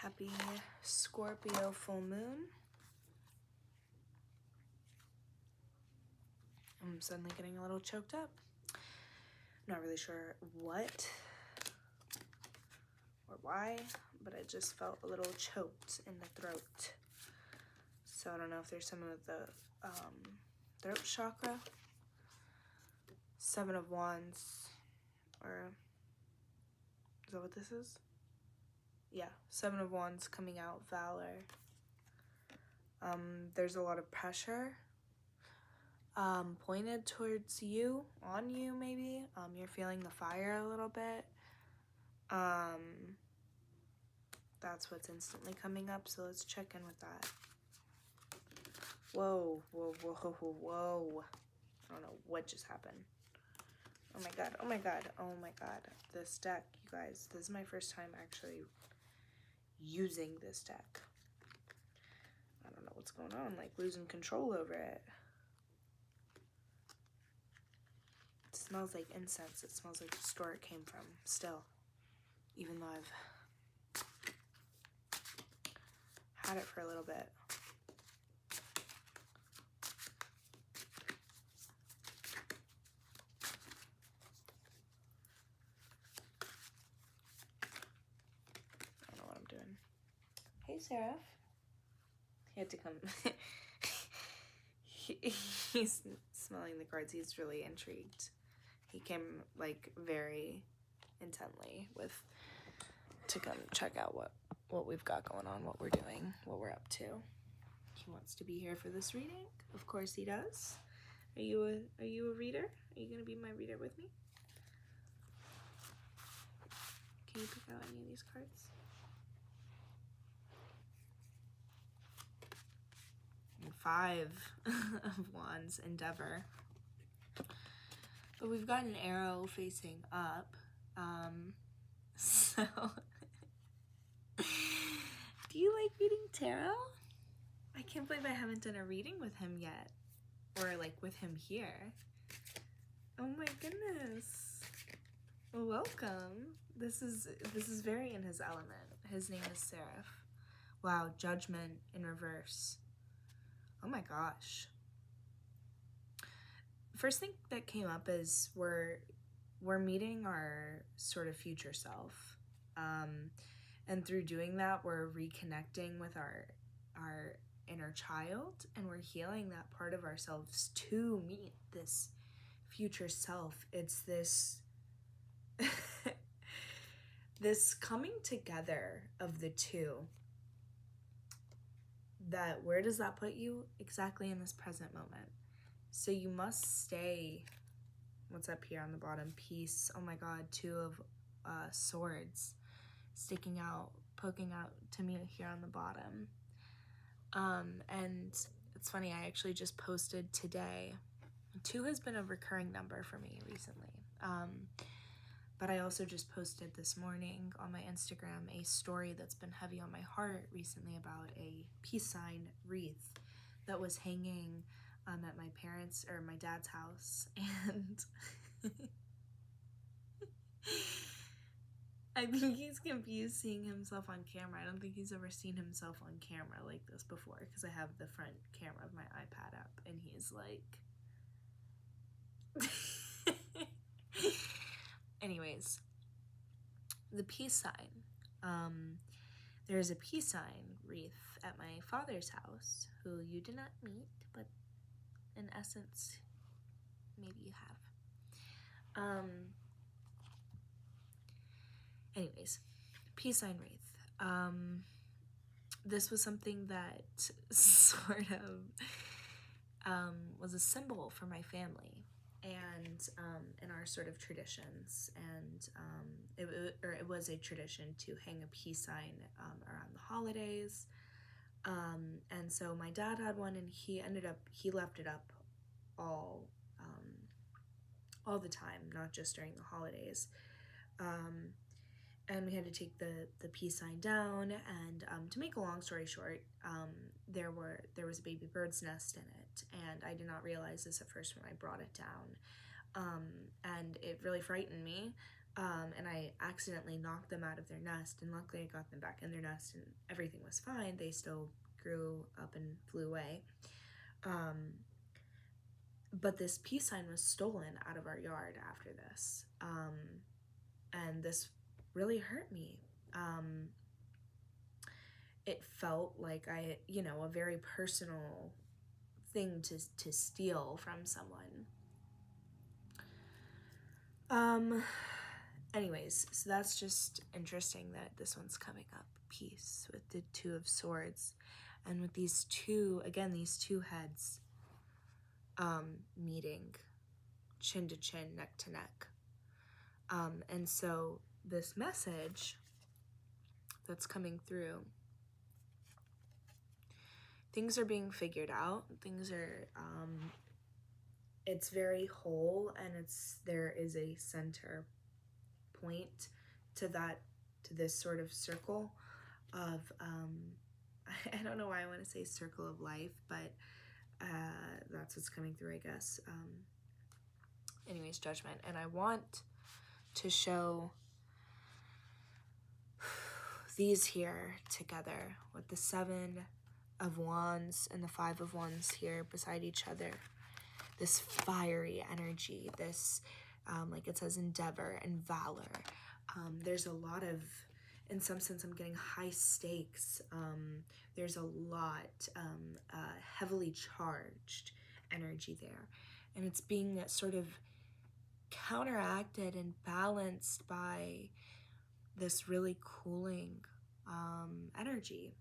Happy Scorpio Full Moon. I'm suddenly getting a little choked up. Not really sure what or why, but I just felt a little choked in the throat. So I don't know if there's some of the throat chakra. 7 of Wands, or is that what this is? Yeah, 7 of Wands coming out, Valor. There's a lot of pressure pointed towards you, on you maybe. You're feeling the fire a little bit. That's what's instantly coming up, so let's check in with that. Whoa, whoa, whoa, whoa, whoa. I don't know what just happened. Oh my god, oh my god, oh my god. This deck, you guys, this is my first time actually using this deck. I don't know what's going on, like losing control over it. It smells like incense. It smells like the store it came from still, even though I've had it for a little bit. I don't know what I'm doing. Hey, Seraph. He had to come. He's smelling the cards. He's really intrigued. He came like very intently to come check out what we've got going on, what we're doing, what we're up to. He wants to be here for this reading. Of course he does. Are you a reader? Are you gonna be my reader with me? Can you pick out any of these cards? And 5 of Wands, Endeavor. But we've got an arrow facing up. So do you like reading tarot? I can't believe I haven't done a reading with him yet. Or like with him here. Oh my goodness. Welcome. This is very in his element. His name is Seraph. Wow, Judgment in reverse. Oh my gosh. First thing that came up is we're meeting our sort of future self. And through doing that, we're reconnecting with our inner child, and we're healing that part of ourselves to meet this future self. It's this this coming together of the two. That where does that put you? Exactly in this present moment. So you must stay. What's up here on the bottom? Peace. Oh my god, 2 of swords sticking out, poking out to me here on the bottom. And it's funny, I actually just posted today. 2 has been a recurring number for me recently. But I also just posted this morning on my Instagram a story that's been heavy on my heart recently about a peace sign wreath that was hanging at my parents' or my dad's house. And I think he's confused seeing himself on camera. I don't think he's ever seen himself on camera like this before, because I have the front camera of my iPad up, and he's like... Anyways, the peace sign. There's a peace sign wreath at my father's house, who you did not meet, but in essence, maybe you have. Anyways, peace sign wreath. This was something that sort of was a symbol for my family and in our sort of traditions, and it was a tradition to hang a peace sign around the holidays. And so my dad had one, and he left it up all the time, not just during the holidays. And we had to take the peace sign down, and to make a long story short, there was a baby bird's nest in it, and I did not realize this at first when I brought it down, and it really frightened me, and I accidentally knocked them out of their nest, and luckily I got them back in their nest and everything was fine. They still grew up and flew away. But this peace sign was stolen out of our yard after this. And this really hurt me. It felt like a very personal thing to steal from someone. Anyways, so that's just interesting that this one's coming up. Peace with the Two of Swords. And with these two heads meeting chin to chin, neck to neck. And so this message that's coming through, things are being figured out. Things are, it's very whole, and there is a center point to this sort of circle of, I don't know why I want to say circle of life, but that's what's coming through, I guess. Anyways, Judgment. And I want to show these here together with the Seven of Wands and the Five of Wands here beside each other. This fiery energy, this, like it says, endeavor and valor. There's a lot of, in some sense, I'm getting high stakes. There's a lot, heavily charged energy there. And it's being sort of counteracted and balanced by this really cooling energy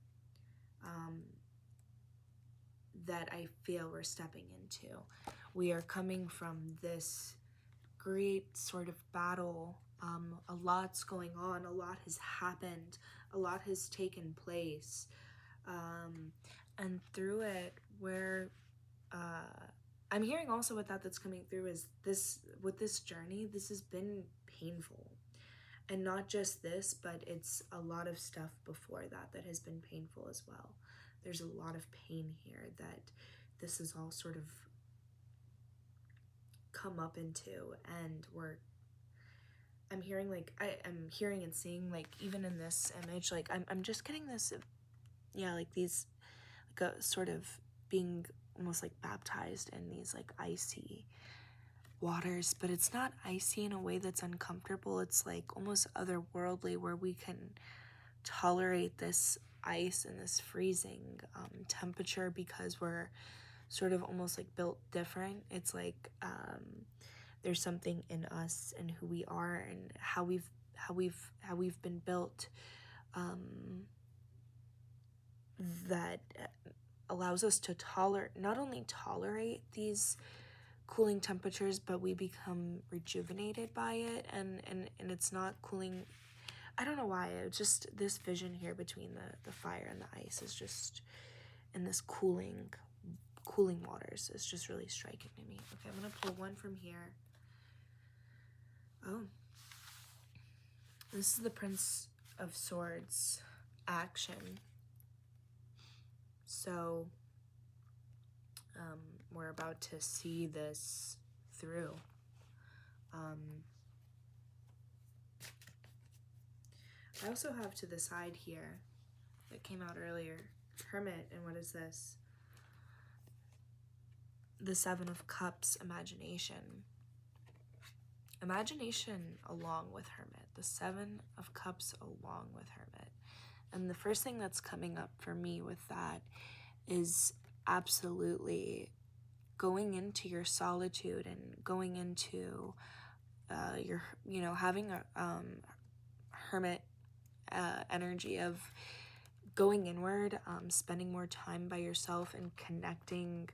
that I feel we're stepping into. We are coming from this great sort of battle. A lot's going on, a lot has happened, a lot has taken place. And through it, where I'm hearing also with that's coming through is this, with this journey, this has been painful. And not just this, but it's a lot of stuff before that has been painful as well. There's a lot of pain here that this is all sort of come up into, and I'm hearing, like, I'm hearing and seeing, like, even in this image, like, I'm just getting this, like these, like a sort of being almost like baptized in these like icy waters, but it's not icy in a way that's uncomfortable. It's like almost otherworldly, where we can tolerate this ice and this freezing temperature because we're sort of almost like built different. It's like there's something in us and who we are and how we've been built that allows us to not only tolerate these cooling temperatures, but we become rejuvenated by it, and it's not cooling. I don't know why. It's just this vision here between the fire and the ice is just, and this cooling waters is just really striking to me. Okay, I'm gonna pull one from here. Oh, this is the Prince of Swords action. So we're about to see this through. I also have to the side here that came out earlier, Hermit, and what is this? The Seven of Cups, imagination. Imagination along with Hermit. The Seven of Cups along with Hermit. And the first thing that's coming up for me with that is absolutely going into your solitude and going into your, having a hermit energy of going inward, spending more time by yourself and connecting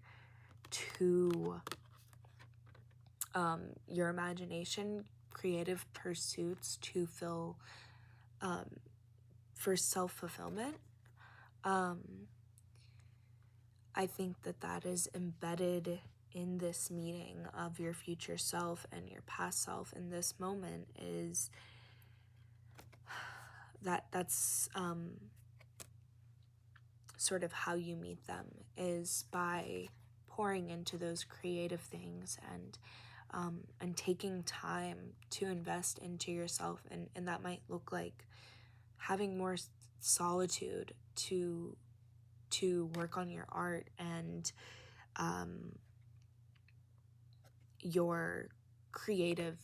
to your imagination, creative pursuits to fill for self-fulfillment. I think that is embedded in this meeting of your future self and your past self in this moment, is that's sort of how you meet them, is by pouring into those creative things and and taking time to invest into yourself. And that might look like having more solitude to work on your art and your creative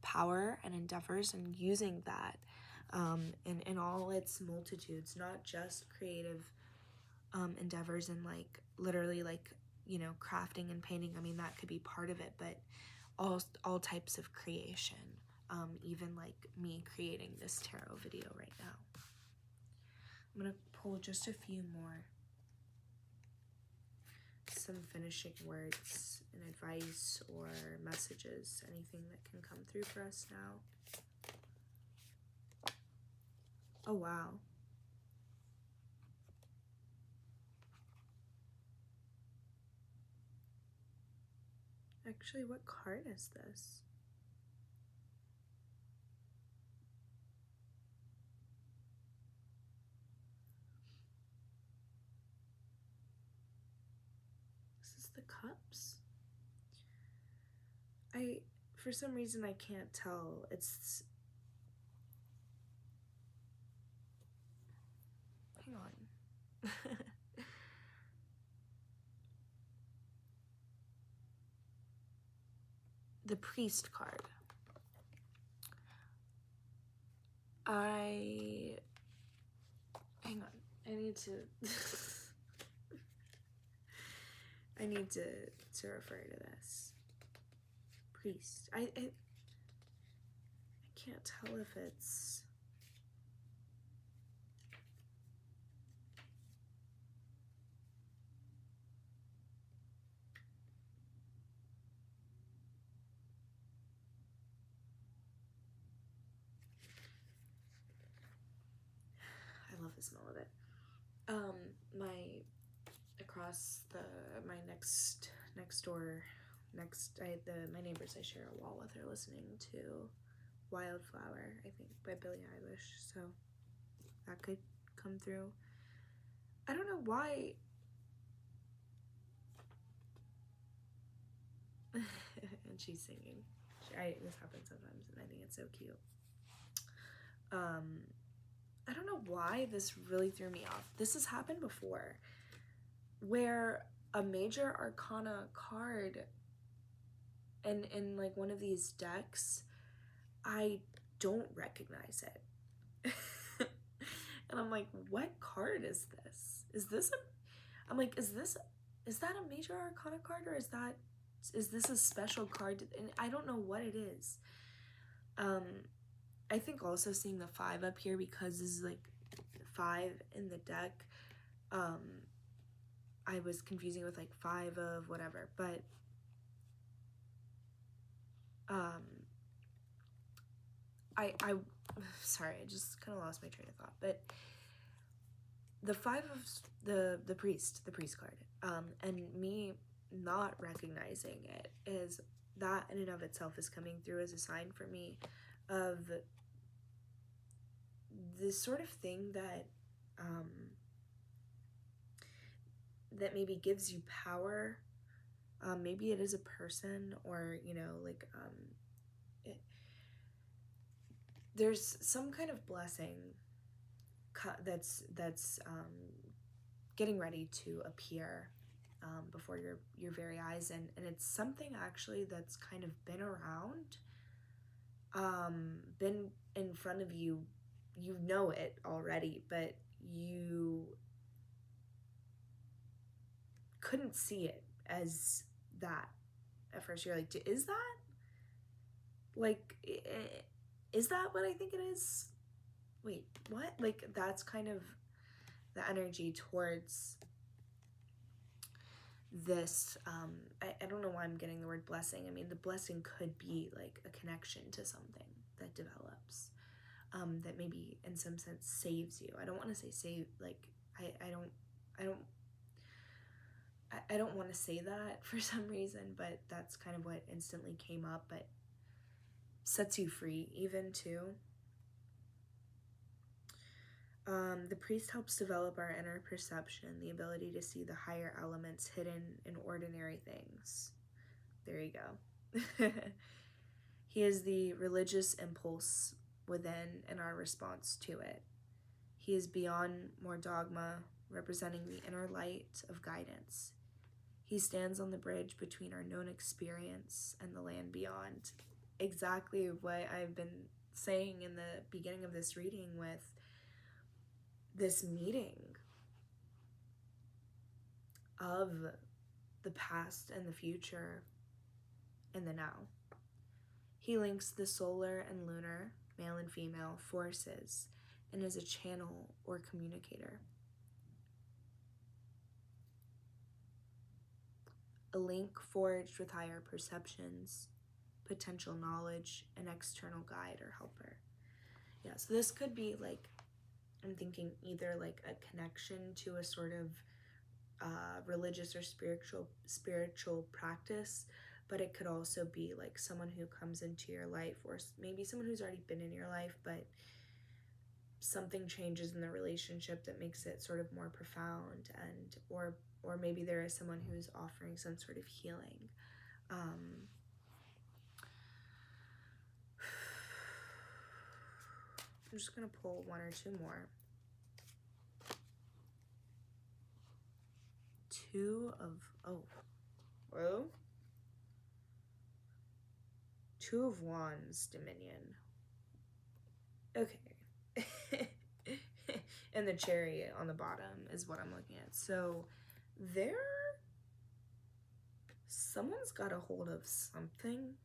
power and endeavors, and using that in all its multitudes, not just creative endeavors and like literally like, you know, crafting and painting. I mean, that could be part of it, but all types of creation, even like me creating this tarot video right now. I'm gonna pull just a few more, some finishing words and advice or messages, anything that can come through for us now. Oh wow. Actually, what card is this? Is this the Cups? For some reason I can't tell. It's, hang on. The Priest card. Hang on. I need to I need to refer to this. Priest. I can't tell if it's I love the smell of it. My next door, my neighbors, I share a wall with, are listening to Wildflower, I think, by Billie Eilish, so that could come through. I don't know why. And she's singing. This happens sometimes, and I think it's so cute. I don't know why this really threw me off. This has happened before, where a major arcana card in like one of these decks, I don't recognize it. And I'm like, what card is this? I'm like, is that a major arcana card, or is this a special card? And I don't know what it is. I think also seeing the 5 up here, because this is like 5 in the deck, I was confusing with like 5 of whatever, but I sorry, I just kind of lost my train of thought. But the 5 of the priest card, and me not recognizing it, is that in and of itself is coming through as a sign for me of this sort of thing that that maybe gives you power. Maybe it is a person, or you know, like there's some kind of blessing that's getting ready to appear before your very eyes, and it's something actually that's kind of been around, been in front of you. You know it already, but you couldn't see it as that at first. You're like, is that what I think it is? Wait, what? Like, that's kind of the energy towards this. I don't know why I'm getting the word blessing. I mean, the blessing could be like a connection to something that develops, that maybe in some sense saves you. I don't want to say save, like, I don't want to say that for some reason, but that's kind of what instantly came up. But sets you free even too. The priest helps develop our inner perception, the ability to see the higher elements hidden in ordinary things. There you go. He is the religious impulse within and our response to it. He is beyond more dogma, representing the inner light of guidance. He stands on the bridge between our known experience and the land beyond. Exactly what I've been saying in the beginning of this reading with this meeting of the past and the future and the now. He links the solar and lunar, male and female, forces and is a channel or communicator. A link forged with higher perceptions, potential knowledge, an external guide or helper. Yeah, so this could be like, I'm thinking either like a connection to a sort of religious or spiritual practice, but it could also be like someone who comes into your life, or maybe someone who's already been in your life, but something changes in the relationship that makes it sort of more profound, and or maybe there is someone who's offering some sort of healing. I'm just gonna pull one or two more. Two of Wands, Dominion. Okay. And the Chariot on the bottom is what I'm looking at. So someone's got a hold of something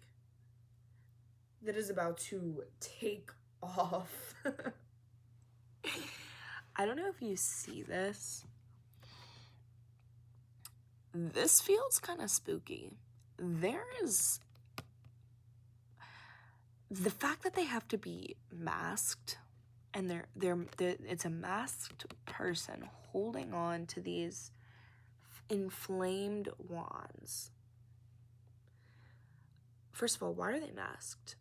that is about to take off. I don't know if you see this. This feels kind of spooky. There is the fact that they have to be masked, and it's a masked person holding on to these inflamed wands. First of all, why are they masked?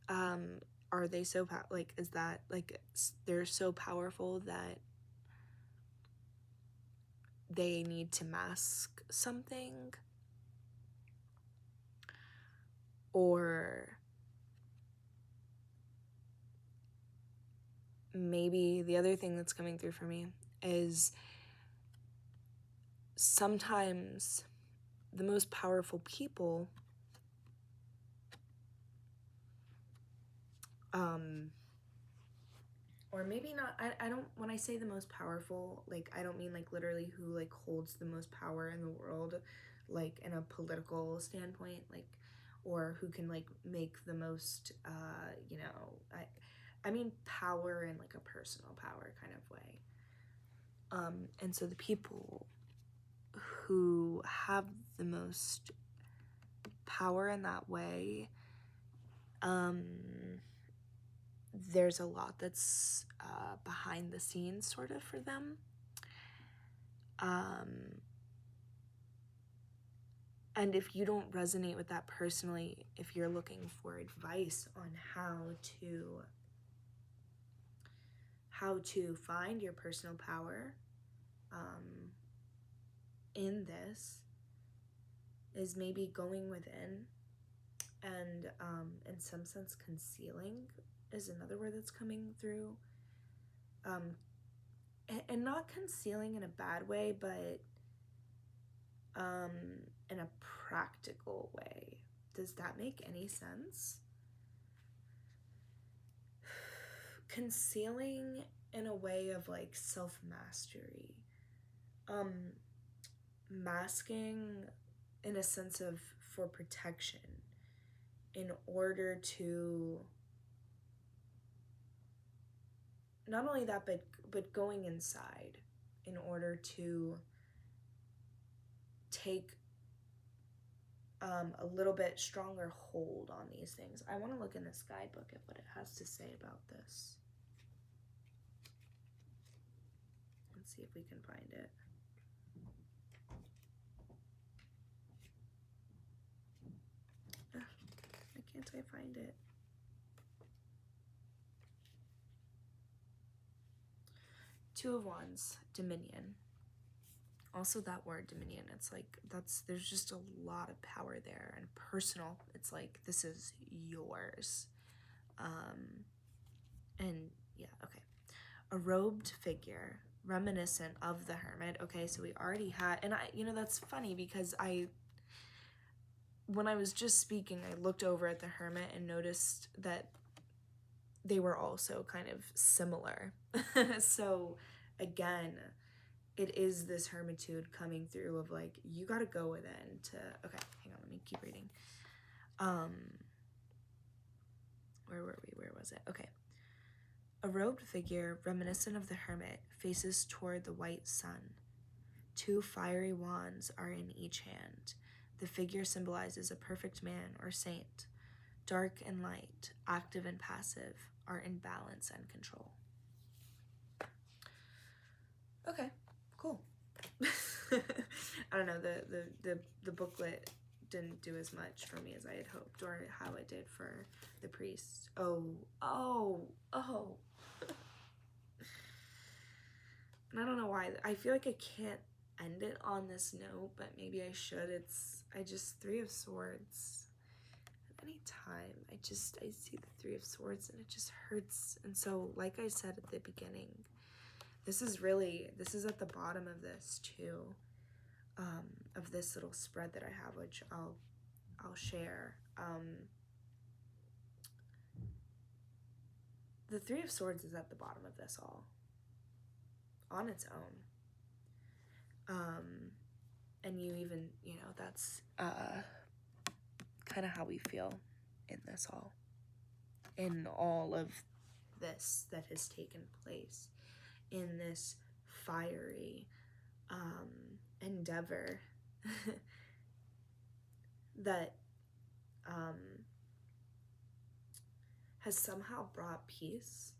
Are they so is that like they're so powerful that they need to mask something? Or maybe the other thing that's coming through for me is sometimes the most powerful people or maybe not, I don't, when I say the most powerful, like, I don't mean, like, literally who, like, holds the most power in the world, like, in a political standpoint, like, or who can, like, make the most, you know, I mean power in, like, a personal power kind of way. And so the people who have the most power in that way, there's a lot that's behind the scenes sort of for them. And if you don't resonate with that personally, if you're looking for advice on how to find your personal power in this, is maybe going within and in some sense concealing is another word that's coming through. And not concealing in a bad way, but in a practical way. Does that make any sense? Concealing in a way of like self-mastery. Masking in a sense of for protection, in order to not only that, but going inside in order to take a little bit stronger hold on these things. I want to look in this guidebook at what it has to say about this. Let's see if we can find it. Why can't I find it? Two of Wands, Dominion. Also that word dominion, it's like, there's just a lot of power there, and personal. It's like, this is yours. And yeah, okay. A robed figure, reminiscent of the hermit. Okay, so we already had, and that's funny because when I was just speaking, I looked over at the hermit and noticed that they were also kind of similar. So again, it is this hermitude coming through of like, you gotta go within to, okay, hang on, let me keep reading. Where were we? Where was it? Okay. A robed figure, reminiscent of the hermit, faces toward the white sun. 2 fiery wands are in each hand. The figure symbolizes a perfect man or saint. Dark and light, active and passive, are in balance and control. Okay, cool. I don't know, the booklet didn't do as much for me as I had hoped, or how it did for the priest. Oh. And I don't know why. I feel like I can't end it on this note, but maybe I should. I just, 3 of Swords. At any time, I see the 3 of Swords and it just hurts. And so, like I said at the beginning, this is at the bottom of this too, of this little spread that I have, which I'll share. The 3 of Swords is at the bottom of this all, on its own. And you even, that's kind of how we feel in this all, in all of this that has taken place, in this fiery endeavor that has somehow brought peace,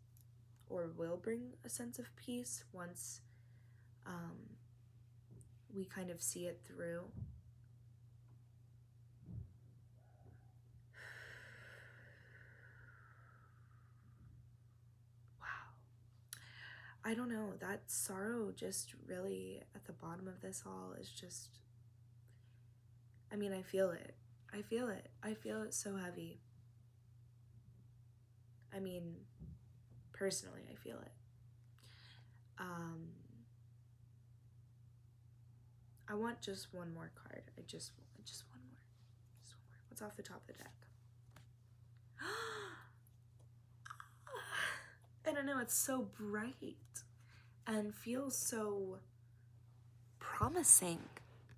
or will bring a sense of peace once we kind of see it through. Wow. I don't know, that sorrow just really at the bottom of this all is just, I mean, I feel it. I feel it so heavy. I mean, personally, I feel it. I want just one more card. Just one more. What's off the top of the deck? I don't know, it's so bright and feels so promising.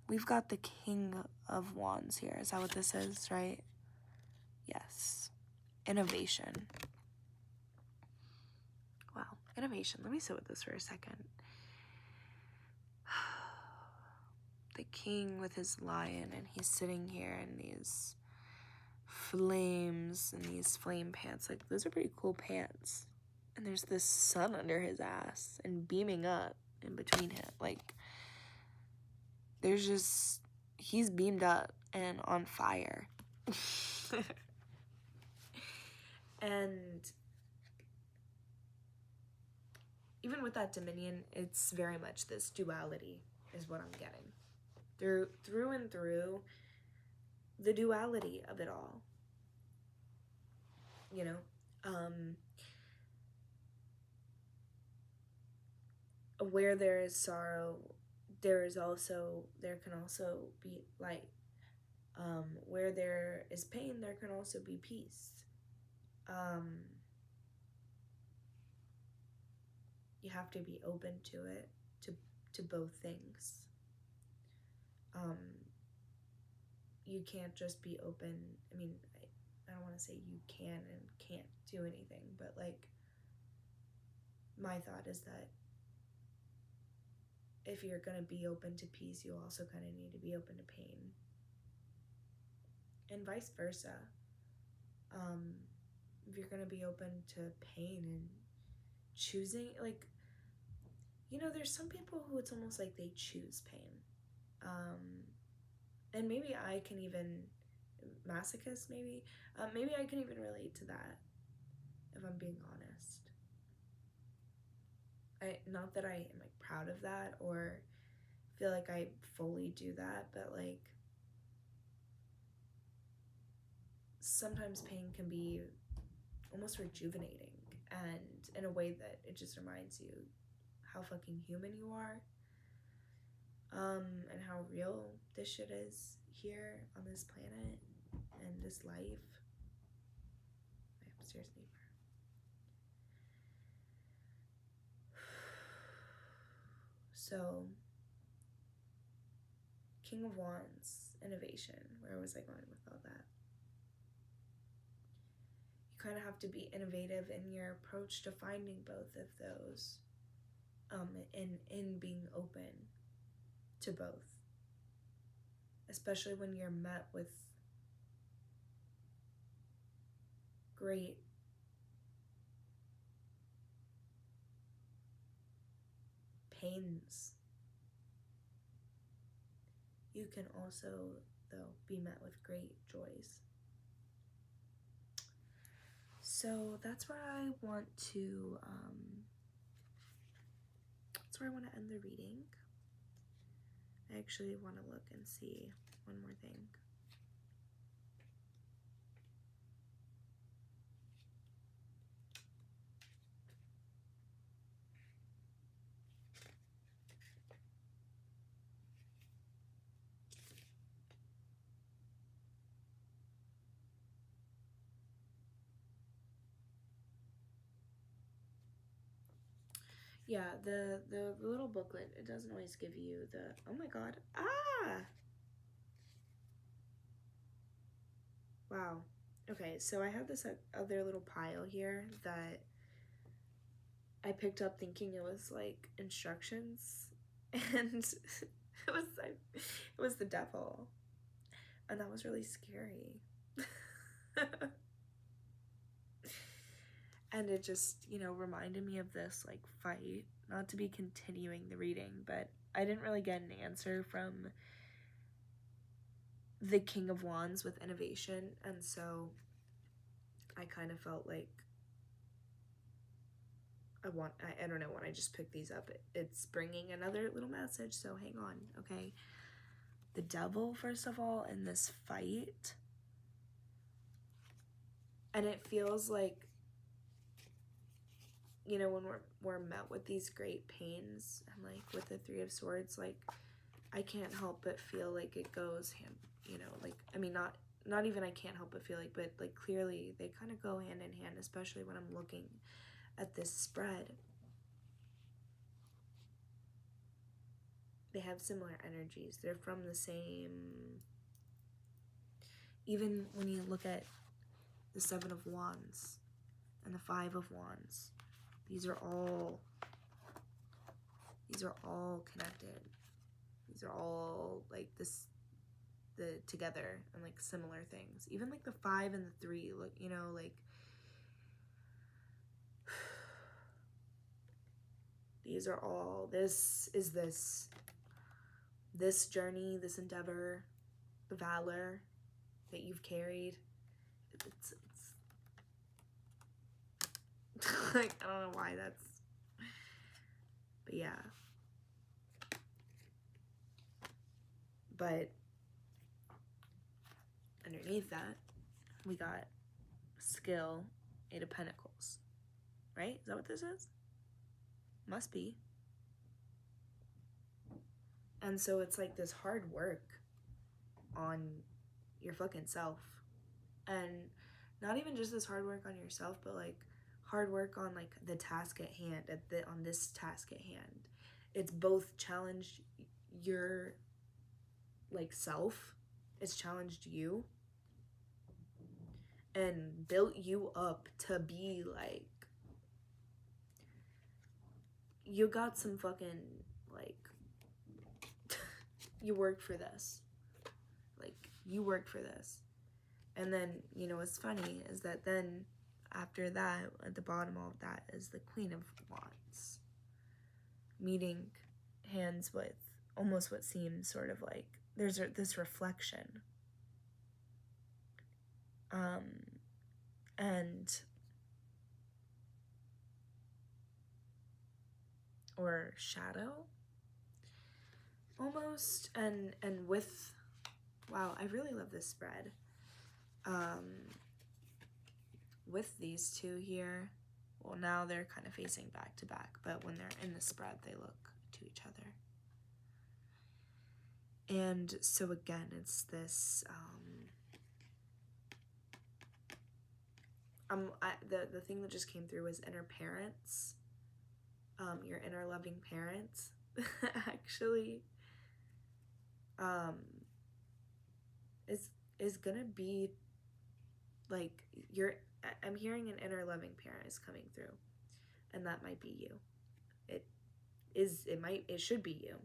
We've got the King of Wands here. Is that what this is, right? Yes. Innovation. Wow, innovation. Let me sit with this for a second. The king with his lion, and he's sitting here in these flames and these flame pants. Like, those are pretty cool pants. And there's this sun under his ass and beaming up in between him. Like, he's beamed up and on fire. And even with that dominion, it's very much this duality is what I'm getting. Through and through, the duality of it all. Where there is sorrow, there can also be light. Where there is pain, there can also be peace. You have to be open to it, to both things. You can't just be open. I mean, I don't want to say you can and can't do anything, but like, my thought is that if you're going to be open to peace, you also kind of need to be open to pain. And vice versa. If you're going to be open to pain and choosing, like, there's some people who it's almost like they choose pain. And maybe I can even, masochist maybe, maybe I can even relate to that, if I'm being honest. Not that I am like proud of that or feel like I fully do that, but like sometimes pain can be almost rejuvenating, and in a way that it just reminds you how fucking human you are, and how real this shit is here on this planet and this life. My upstairs neighbor. So, King of Wands, innovation. Where was I going with all that? You kind of have to be innovative in your approach to finding both of those, in being open to both, especially when you're met with great pains. You can also, though, be met with great joys. So that's where I want to end the reading. I actually want to look and see one more thing. Yeah, the little booklet, it doesn't always give you the, oh my god, wow. Okay, so I have this other little pile here that I picked up thinking it was like instructions, and it was the devil, and that was really scary. And it just, reminded me of this like fight, not to be continuing the reading, but I didn't really get an answer from the King of Wands with innovation, and so I kind of felt like I don't know, when I just picked these up, it's bringing another little message, so hang on, okay? The devil, first of all, in this fight, and it feels like, when we're met with these great pains, and like with the Three of Swords, like I can't help but feel like it goes hand, like, I mean, not even I can't help but feel like, but like clearly they kind of go hand in hand, especially when I'm looking at this spread. They have similar energies. They're from the same, even when you look at the Seven of Wands and the Five of Wands, these are all connected. These are all like together, and like similar things. Even like the 5 and the 3, look, like these are all, this journey, this endeavor, the valor that you've carried. It's like, I don't know why that's, but yeah. But underneath that, we got skill, 8 of Pentacles, right? Is that what this is? Must be. And so it's like this hard work on your fucking self, and not even just this hard work on yourself, but like hard work on like the task at hand, on this task at hand. It's both challenged your like self, it's challenged you, and built you up to be like, you got some fucking like you worked for this. Like, you worked for this. And then, what's funny is that then after that, at the bottom of that is the Queen of Wands, meeting hands with almost what seems sort of like there's this reflection, and or shadow, almost, and with, wow, I really love this spread. With these two here, well, now they're kind of facing back to back, but when they're in the spread, they look to each other. And so again, it's this, the thing that just came through was inner parents, your inner loving parents, actually, is gonna be, like, I'm hearing an inner loving parent is coming through, and that might be you. It should be you.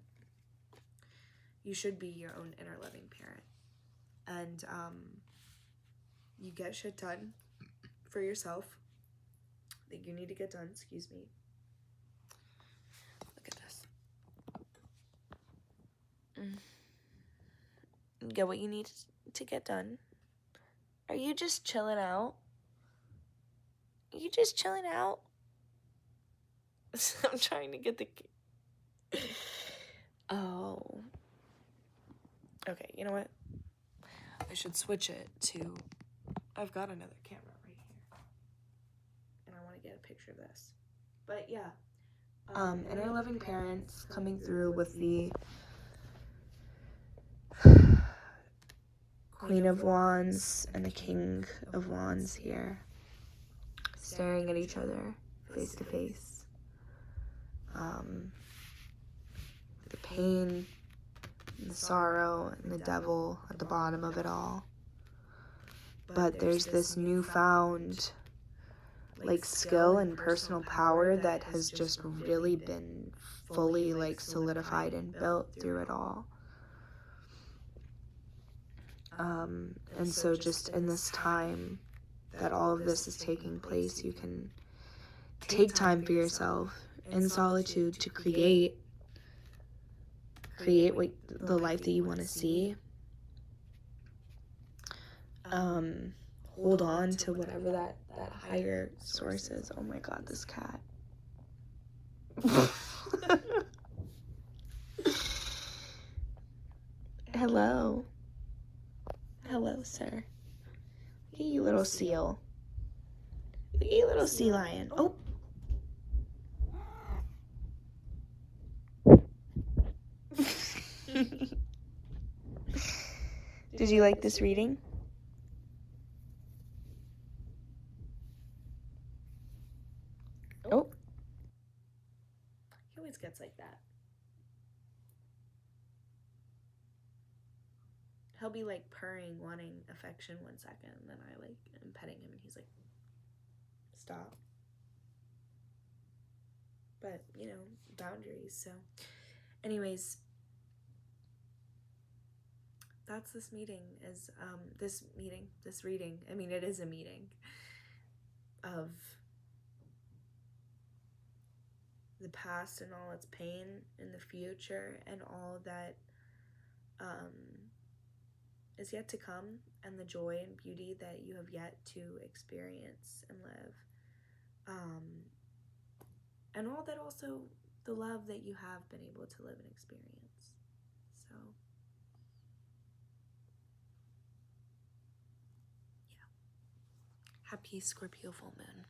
You should be your own inner loving parent. And, you get shit done for yourself that you need to get done, excuse me. Look at this. Get what you need to get done. Are you just chilling out? Are you just chilling out? I'm trying to get the... Oh. Okay, you know what? I should switch it to... I've got another camera right here. And I want to get a picture of this. But yeah. Inner loving parents coming through with the Queen of Wands and the King of Wands here. Staring at each other face to face. The pain, and the sorrow, and the devil at the bottom of it all. But there's this newfound, like, skill and personal power that has just really been fully, like, solidified and built through it all. And so just in this time that all of this is taking place, you can take time for yourself in solitude to create what the life that you want to see. Hold on to whatever that higher source is. Oh my god, this cat. Hello. Hello, sir. Look at you, little seal. Look at you, little sea lion. Oh. Did you like this reading? Oh. He always gets like that. He'll be like purring, wanting affection 1 second, and then I like am petting him and he's like, stop. But, you know, boundaries. So anyways, that's this reading. I mean, it is a meeting of the past and all its pain, and the future and all that is yet to come, and the joy and beauty that you have yet to experience and live, and all that, also the love that you have been able to live and experience. So yeah, happy Scorpio full moon.